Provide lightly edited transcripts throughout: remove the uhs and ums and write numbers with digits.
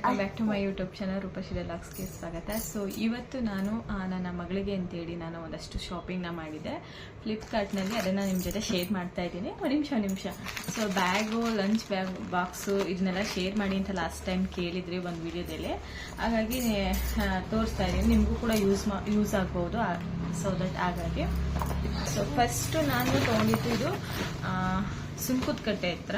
Welcome back to my YouTube channel Roopashree ಲಾಕ್ಸ್ಗೆ ಸ್ವಾಗತ. So ಇವತ್ತು ನಾನು ನನ್ನ ಮಗಳಿಗೆ ಅಂತೇಳಿ ನಾನು ಒಂದಷ್ಟು ಶಾಪಿಂಗ್ನ ಮಾಡಿದ್ದೆ ಫ್ಲಿಪ್ಕಾರ್ಟ್ನಲ್ಲಿ. ಅದನ್ನು ನಿಮ್ಮ ಜೊತೆ ಶೇರ್ ಮಾಡ್ತಾ ಇದ್ದೀನಿ. ಒಂದು ನಿಮಿಷ. ಸೊ ಬ್ಯಾಗು, ಲಂಚ್ ಬಾಕ್ಸು ಇದನ್ನೆಲ್ಲ ಶೇರ್ ಮಾಡಿ ಅಂತ ಲಾಸ್ಟ್ ಟೈಮ್ ಕೇಳಿದ್ರಿ ಒಂದು ವಿಡಿಯೋದಲ್ಲಿ. ಹಾಗಾಗಿ ತೋರಿಸ್ತಾ ಇದ್ದೀನಿ, ನಿಮಗೂ ಕೂಡ ಯೂಸ್ ಆಗ್ಬೋದು. ಸೊ ದಟ್ ಹಾಗಾಗಿ ಸೊ ಫಸ್ಟು ನಾನು ತೊಗೊಂಡಿದ್ದು ಇದು ಸುಂಕುದಕಟ್ಟೆ ಹತ್ರ.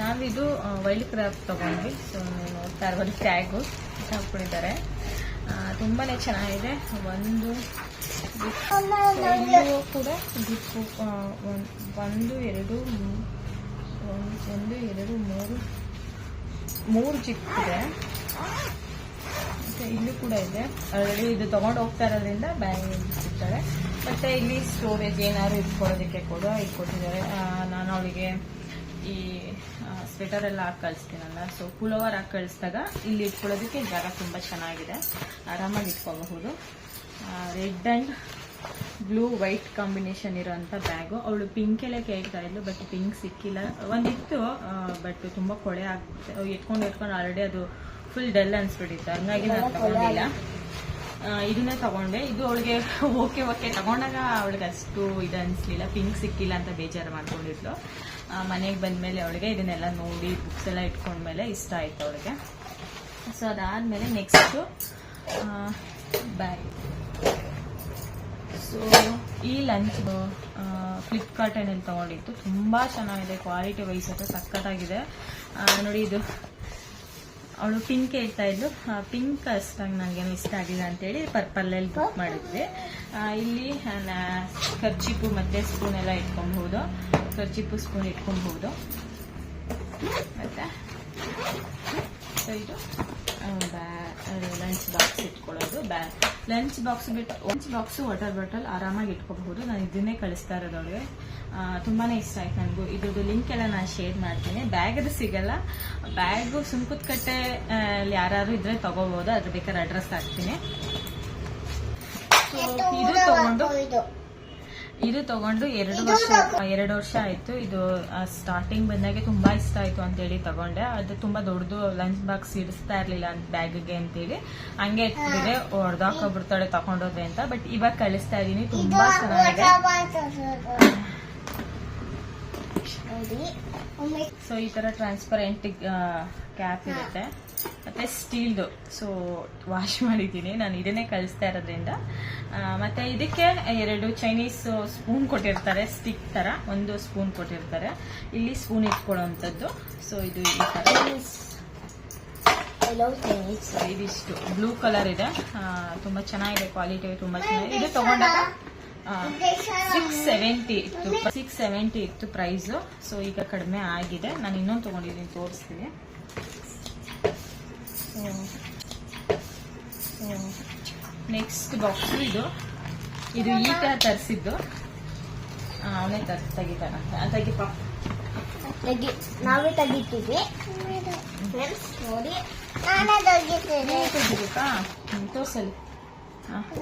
ನಾವಿದು ವೈಲ್ಡ್ ಕ್ರಾಫ್ಟ್ ತೊಗೊಂಡ್ವಿ. ಸೊ ನೋಡ್ತಾ ಇರ್ಬೋದು, ಟ್ಯಾಗು ಹಾಕ್ಕೊಂಡಿದ್ದಾರೆ. ತುಂಬಾ ಚೆನ್ನಾಗಿದೆ. ಒಂದು ಕೂಡ ಜಿಪ್ಪು 1 2 3 ಜಿಪ್ ಇದೆ. ಮತ್ತೆ ಇಲ್ಲೂ ಕೂಡ ಇದೆ. ಆಲ್ರೆಡಿ ಇದು ತಗೊಂಡು ಹೋಗ್ತಾ ಇರೋದ್ರಿಂದ ಬ್ಯಾಗ್ ಇಟ್ಟಿರ್ತಾರೆ. ಮತ್ತೆ ಇಲ್ಲಿ ಸ್ಟೋರೇಜ್ ಏನಾದ್ರು ಇಟ್ಕೊಳ್ಳೋದಕ್ಕೆ ಕೂಡ ಇಟ್ಕೊಟ್ಟಿದ್ದಾರೆ. ನಾನು ಅವಳಿಗೆ ಈ ಸ್ವೆಟರ್ ಎಲ್ಲ ಹಾಕಿ ಕಳಿಸ್ತೀನಲ್ಲ, ಸೊ ಪುಲೋವರ್ ಹಾಕಿ ಕಳಿಸಿದಾಗ ಇಲ್ಲಿ ಇಟ್ಕೊಳ್ಳೋದಕ್ಕೆ ಜಾಗ ತುಂಬ ಚೆನ್ನಾಗಿದೆ, ಆರಾಮಾಗಿ ಇಟ್ಕೋಬಹುದು. Red and blue white combination ಇರೋಂಥ ಬ್ಯಾಗು. ಅವಳು ಪಿಂಕ್ ಎಲ್ಲ ಕೇಳ್ತಾ ಇದ್ಲು, ಬಟ್ ಪಿಂಕ್ ಸಿಕ್ಕಿಲ್ಲ. ಒಂದಿತ್ತು, ಬಟ್ ತುಂಬ ಕೊಳೆ ಆಗುತ್ತೆ. ಎತ್ಕೊಂಡು ಆಲ್ರೆಡಿ ಅದು ಫುಲ್ ಡಲ್ ಅನ್ಸ್ಬಿಟ್ಟಿತ್ತು, ಹಂಗಾಗಿ ನಾನು ತಗೊಂಡಿಲ್ಲ. ಇದನ್ನೇ ತಗೊಂಡೆ. ಇದು ಅವಳಿಗೆ ಓಕೆ ತಗೊಂಡಾಗ ಅವಳಿಗೆ ಅಷ್ಟು ಇದು ಅನಿಸ್ಲಿಲ್ಲ, ಪಿಂಕ್ ಸಿಕ್ಕಿಲ್ಲ ಅಂತ ಬೇಜಾರು ಮಾಡ್ಕೊಂಡಿದ್ಲು. ಮನೆಗೆ ಬಂದಮೇಲೆ ಅವಳಿಗೆ ಇದನ್ನೆಲ್ಲ ನೋಡಿ ಬುಕ್ಸ್ ಎಲ್ಲ ಇಟ್ಕೊಂಡ್ಮೇಲೆ ಇಷ್ಟ ಆಯ್ತು ಅವಳಿಗೆ. ಸೊ ಅದಾದಮೇಲೆ ನೆಕ್ಸ್ಟು ಬ್ಯಾಗ್. ಸೊ ಈ ಲಂಚ್ ಫ್ಲಿಪ್ಕಾರ್ಟಲ್ಲಿ ತಗೊಂಡಿತ್ತು. ತುಂಬ ಚೆನ್ನಾಗಿದೆ, ಕ್ವಾಲಿಟಿ ವೈಸ್ ಅಂತ ಸಖತ್ತಾಗಿದೆ. ನೋಡಿ, ಇದು ಅವಳು ಪಿಂಕ್ ಹೇಳ್ತಾ ಇದ್ಲು. ಪಿಂಕ್ ಅಷ್ಟಾಗಿ ನನಗೇನು ಇಷ್ಟ ಆಗಿಲ್ಲ ಅಂತೇಳಿ ಪರ್ಪಲಲ್ಲಿ ಬುಕ್ ಮಾಡಿದ್ವಿ. ಇಲ್ಲಿ ಖರ್ಚಿಪು ಮತ್ತು ಸ್ಪೂನ್ ಎಲ್ಲ ಇಟ್ಕೊಬಹುದು. ಖರ್ಚಿಪು ಸ್ಪೂನ್ ಇಟ್ಕೊಬಹುದು. ಮತ್ತೆ ಸೊ ಇದು ಲಂಚ್ ಬಾಕ್ಸ್ ಇಟ್ಕೊಳ್ಳೋದು. ಲಂಚ್ ಬಾಕ್ಸು ವಾಟರ್ ಬಾಟಲ್ ಆರಾಮಾಗಿ ಇಟ್ಕೋಬಹುದು. ನಾನು ಇದನ್ನೇ ಕಳಿಸ್ತಾ ಇರೋದು ಅವಳಿಗೆ. ತುಂಬಾ ಇಷ್ಟ ಆಯ್ತು ನನಗೂ. ಇದ್ರದ್ದು ಲಿಂಕ್ ಎಲ್ಲ ನಾನು ಶೇರ್ ಮಾಡ್ತೀನಿ. ಬ್ಯಾಗ್ ಅದು ಸಿಗಲ್ಲ. ಬ್ಯಾಗು ಸುಂಕುದಕಟ್ಟೆ ಯಾರು ಇದ್ರೆ ತಗೋಬಹುದು. ಅದ್ರ ಬೇಕಾದ್ರೆ ಅಡ್ರೆಸ್ ಹಾಕ್ತೀನಿ. ಇದು ತಗೊಂಡು 2 ವರ್ಷ ಆಯ್ತು. ಇದು ಸ್ಟಾರ್ಟಿಂಗ್ ಬಂದಾಗೆ ತುಂಬಾ ಇಷ್ಟ ಆಯ್ತು ಅಂತೇಳಿ ತಗೊಂಡೆ. ಅದು ತುಂಬಾ ದೊಡ್ಡದು ಲಂಚ್ ಬಾಕ್ಸ್ ಇಡಿಸ್ತಾ ಇರ್ಲಿಲ್ಲ ಬ್ಯಾಗ್ಗೆ ಅಂತೇಳಿ ಹಂಗೆ ಇಟ್ಬಿಟ್ಟಿದೆ. ಹೊಡೆದಾಕೊಬಿಡ್ತಾಳೆ ತಗೊಂಡೋದ್ರೆ ಅಂತ. ಬಟ್ ಇವಾಗ ಕಳಿಸ್ತಾ ಇದೀನಿ. ತುಂಬಾ ಚೆನ್ನಾಗಿದೆ. ಸೊ ಈ ತರ ಟ್ರಾನ್ಸ್ಪರೆಂಟ್ ಕ್ಯಾಪ್ ಇರುತ್ತೆ, ಮತ್ತೆ ಸ್ಟೀಲ್ದು. ಸೊ ವಾಶ್ ಮಾಡಿದ್ದೀನಿ ನಾನು, ಇದನ್ನೇ ಕಳಿಸ್ತಾ ಇರೋದ್ರಿಂದ. ಮತ್ತೆ ಇದಕ್ಕೆ 2 ಚೈನೀಸ್ ಸ್ಪೂನ್ ಕೊಟ್ಟಿರ್ತಾರೆ, ಸ್ಟಿಕ್ ತರ. ಒಂದು ಸ್ಪೂನ್ ಕೊಟ್ಟಿರ್ತಾರೆ, ಇಲ್ಲಿ ಸ್ಪೂನ್ ಇಟ್ಕೊಳ್ಳೋಂಥದ್ದು. ಸೊ ಇದು ಈ ತರ ಇದಿಷ್ಟು ಬ್ಲೂ ಕಲರ್ ಇದೆ. ತುಂಬಾ ಚೆನ್ನಾಗಿದೆ, ಕ್ವಾಲಿಟಿ ತುಂಬಾ ಚೆನ್ನಾಗಿದೆ. ಇದು ತಗೊಂಡಾಗ 670 ಇತ್ತು ಪ್ರೈಸು. ಸೊ ಈಗ ಕಡಿಮೆ ಆಗಿದೆ. ನಾನು ಇನ್ನೊಂದು ತಗೊಂಡಿದ್ದೀನಿ, ತೋರಿಸ್ತೀನಿ. ನೆಕ್ಸ್ಟ್ ಬಾಕ್ಸ್ ಇದು ಈ ತರ ತರಿಸಿದ್ದು. ಅವನೇ ತೆಗಿತಾನಂತೆ. ನಾವೇ ತೆಗಿತೀವಿ ನೋಡಿ. ತೆಗಿಬೇಕಾ? ತೋರ್ಸಲಿ,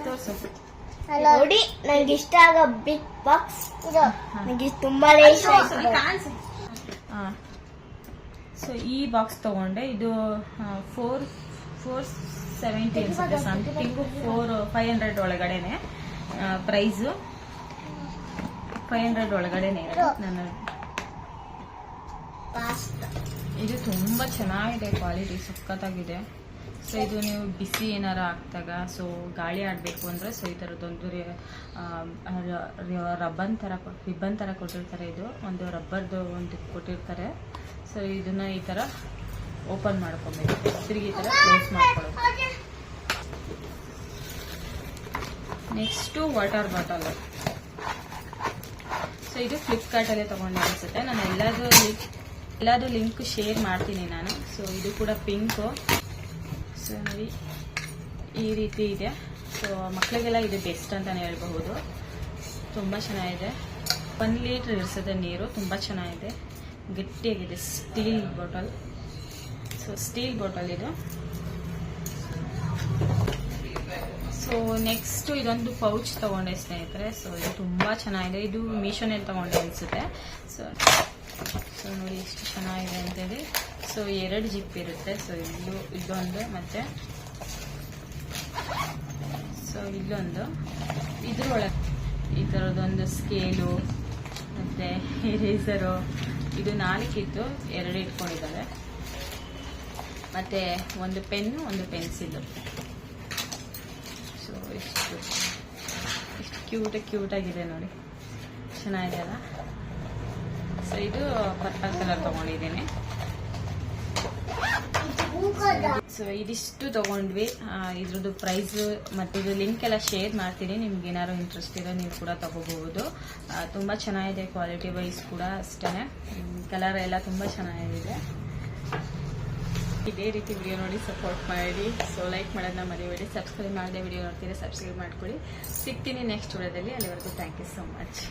ತೋರ್ಸು ನೋಡಿ. ನಂಗೆ ಇಷ್ಟ ಆಗೋ ಬಿಗ್ ಬಾಕ್ಸ್ ಇದು. ನನಗೆ ತುಂಬಾ ಇಷ್ಟ ಆಯ್ತು. ಸೊ ಈ ಬಾಕ್ಸ್ ತಗೊಂಡೆ. ಇದು 470 ಅನ್ಸುತ್ತೆ, ಸಮಥಿಂಗ್ 500 ಒಳಗಡೆನೆ ಪ್ರೈಸು. 500 ಒಳಗಡೆನೆ ನನ್ನ. ಇದು ತುಂಬಾ ಚೆನ್ನಾಗಿದೆ, ಕ್ವಾಲಿಟಿ ಸಖತ್ತಾಗಿದೆ. ಸೊ ಇದು ನೀವು ಬಿಸಿ ಏನಾರ ಹಾಕ್ದಾಗ, ಸೊ ಗಾಳಿ ಆಡಬೇಕು ಅಂದರೆ, ಸೊ ಈ ಥರದ್ದೊಂದು ರಿಬ್ಬನ್ ಥರ ಕೊಟ್ಟಿರ್ತಾರೆ. ಇದು ಒಂದು ರಬ್ಬರ್ದು ಒಂದು ಕೊಟ್ಟಿರ್ತಾರೆ. ಸೊ ಇದನ್ನ ಈ ಥರ ಓಪನ್ ಮಾಡ್ಕೊಬೇಕು, ತಿರುಗಿ ಈ ಥರ ಕ್ಲೋಸ್ ಮಾಡ್ಕೊಳ್ಳೋದು. Next water bottle. ಸೊ ಇದು ಫ್ಲಿಪ್ಕಾರ್ಟಲ್ಲೇ ತೊಗೊಂಡೆ ಅನಿಸುತ್ತೆ. ನಾನು ಎಲ್ಲದು ಲಿಂಕ್ ಶೇರ್ ಮಾಡ್ತೀನಿ ನಾನು. ಸೊ ಇದು ಕೂಡ ಪಿಂಕು. ಸೊ ನೋಡಿ, ಈ ರೀತಿ ಇದೆ. ಸೊ ಮಕ್ಕಳಿಗೆಲ್ಲ ಇದು ಬೆಸ್ಟ್ ಅಂತಲೇ ಹೇಳ್ಬಹುದು. ತುಂಬ ಚೆನ್ನಾಗಿದೆ. 1 ಲೀಟ್ರ್ ಇರಿಸುತ್ತೆ ನೀರು. ತುಂಬ ಚೆನ್ನಾಗಿದೆ, ಗಟ್ಟಿಯಾಗಿದೆ. Steel bottle. So steel bottle ಇದು. ಸೊ ನೆಕ್ಸ್ಟ್ ಇದೊಂದು ಪೌಚ್ ತಗೊಂಡೆ ಸ್ನೇಹಿತರೆ. ಸೊ ಇದು ತುಂಬಾ ಚೆನ್ನಾಗಿದೆ. ಇದು ಮೀಶೋನಲ್ಲಿ ತಗೊಂಡೆ ಅನ್ಸುತ್ತೆ. ಸೊ ನೋಡಿ ಎಷ್ಟು ಚೆನ್ನಾಗಿದೆ ಅಂತೇಳಿ. ಸೊ ಸೊ 2 ಜಿಪ್ ಇರುತ್ತೆ. ಸೊ ಇದೊಂದು ಮತ್ತೆ ಸೊ ಇಲ್ಲೊಂದು, ಇದ್ರೊಳಗೆ ಈ ಥರದೊಂದು ಸ್ಕೇಲು ಮತ್ತೆ ಎರೇಸರು, ಇದು 4 ಇತ್ತು, 2 ಇಟ್ಕೊಂಡಿದ್ದಾರೆ. ಮತ್ತೆ ಒಂದು ಪೆನ್ನು, ಒಂದು ಪೆನ್ಸಿಲ್. ಸೊ ಎಷ್ಟು ಕ್ಯೂಟ್ ಆಗಿದೆ ನೋಡಿ, ಚೆನ್ನಾಗಿದೆ ಅಲ್ಲ. ಸೊ ಇದು ಪರ್ಪಲ್ ಕಲರ್ ತಗೊಂಡಿದ್ದೀನಿ. ಸೊ ಇದಿಷ್ಟು ತಗೊಂಡ್ವಿ. ಇದ್ರದ್ದು ಪ್ರೈಸ್ ಮತ್ತು ಇದು ಲಿಂಕ್ ಎಲ್ಲ ಶೇರ್ ಮಾಡ್ತೀನಿ. ನಿಮ್ಗೆ ಏನಾದ್ರು ಇಂಟ್ರೆಸ್ಟ್ ಇರೋ ನೀವು ಕೂಡ ತಗೋಬಹುದು. ತುಂಬ ಚೆನ್ನಾಗಿದೆ, ಕ್ವಾಲಿಟಿ ವೈಸ್ ಕೂಡ ಅಷ್ಟೇ. ಕಲರ್ ಎಲ್ಲ ತುಂಬ ಚೆನ್ನಾಗಿದೆ. ಇದೇ ರೀತಿ ವಿಡಿಯೋ ನೋಡಿ ಸಪೋರ್ಟ್ ಮಾಡಿ. ಸೊ ಲೈಕ್ ಮಾಡೋದನ್ನ ಮರಿಬೇಡಿ. ಸಬ್ಸ್ಕ್ರೈಬ್ ಮಾಡದೆ ವಿಡಿಯೋ ನೋಡ್ತೀರಾ, ಸಬ್ಸ್ಕ್ರೈಬ್ ಮಾಡ್ಕೊಳ್ಳಿ. ಸಿಗ್ತೀನಿ ನೆಕ್ಸ್ಟ್ ವಿಡಿಯೋದಲ್ಲಿ. ಅಲ್ಲಿವರೆಗೂ ಥ್ಯಾಂಕ್ ಯು ಸೋ ಮಚ್.